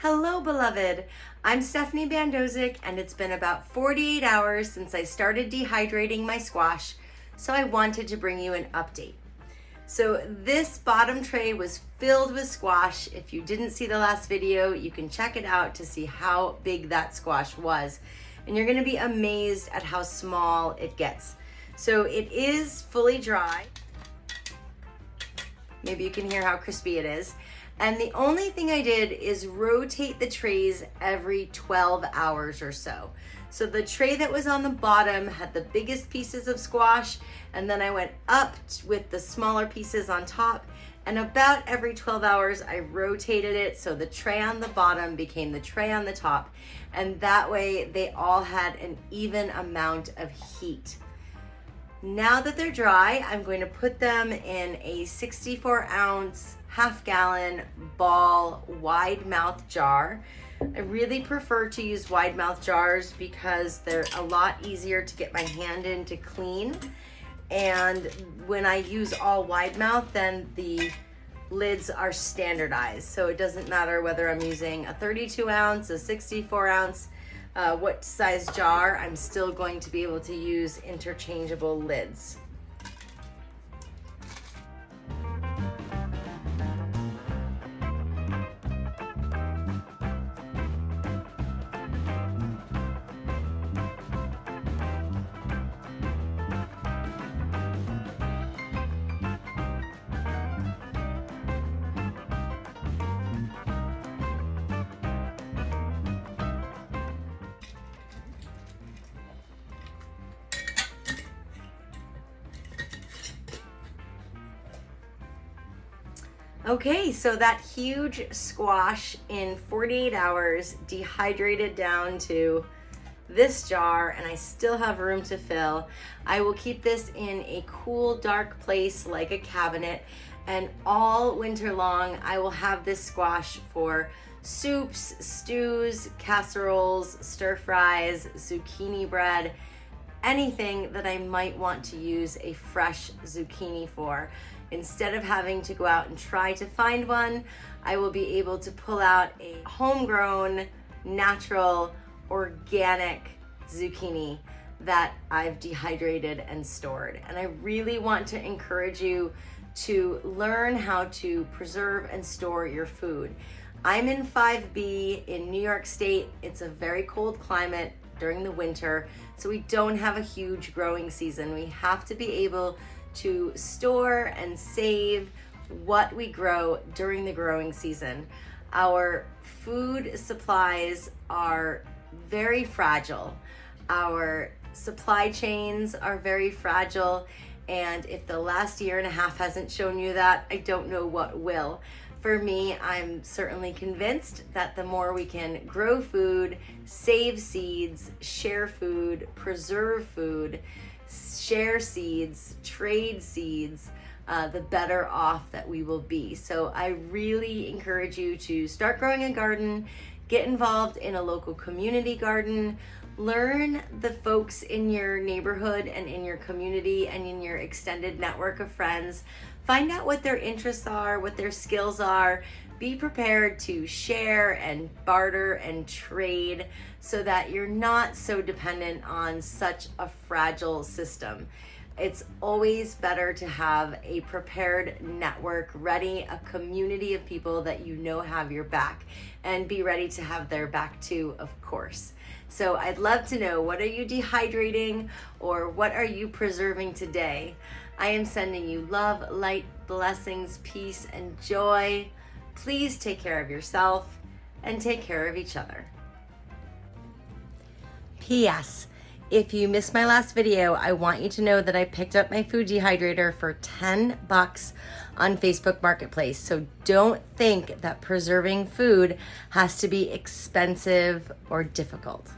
Hello, beloved. I'm Stephanie Bandozik, and it's been about 48 hours since I started dehydrating my squash, so I wanted to bring you an update. So this bottom tray was filled with squash. If you didn't see the last video, you can check it out to see how big that squash was. And you're gonna be amazed at how small it gets. So it is fully dry. Maybe you can hear how crispy it is. And the only thing I did is rotate the trays every 12 hours or so. So the tray that was on the bottom had the biggest pieces of squash, and then I went up with the smaller pieces on top, and about every 12 hours I rotated it so the tray on the bottom became the tray on the top, and that way they all had an even amount of heat. Now that they're dry, I'm going to put them in a 64-ounce, half-gallon ball wide mouth jar. I really prefer to use wide mouth jars because they're a lot easier to get my hand in to clean. And when I use all wide mouth, then the lids are standardized. So it doesn't matter whether I'm using a 32-ounce, a 64-ounce, what size jar, I'm still going to be able to use interchangeable lids. Okay, so that huge squash in 48 hours dehydrated down to this jar, and I still have room to fill. I will keep this in a cool, dark place like a cabinet, and all winter long I will have this squash for soups, stews, casseroles, stir fries, zucchini bread, anything that I might want to use a fresh zucchini for. Instead of having to go out and try to find one, I will be able to pull out a homegrown, natural, organic zucchini that I've dehydrated and stored. And I really want to encourage you to learn how to preserve and store your food. I'm in 5B in New York State. It's a very cold climate during the winter, so we don't have a huge growing season. We have to be able to store and save what we grow during the growing season. Our food supplies are very fragile. Our supply chains are very fragile, and if the last year and a half hasn't shown you that, I don't know what will. For me, I'm certainly convinced that the more we can grow food, save seeds, share food, preserve food, share seeds, trade seeds, the better off that we will be. So I really encourage you to start growing a garden, get involved in a local community garden, learn the folks in your neighborhood and in your community and in your extended network of friends. Find out what their interests are, what their skills are. Be prepared to share and barter and trade so that you're not so dependent on such a fragile system. It's always better to have a prepared network ready, a community of people that you know have your back, and be ready to have their back too, of course. So I'd love to know, what are you dehydrating or what are you preserving today? I am sending you love, light, blessings, peace, and joy. Please take care of yourself and take care of each other. P.S. If you missed my last video, I want you to know that I picked up my food dehydrator for $10 on Facebook Marketplace. So don't think that preserving food has to be expensive or difficult.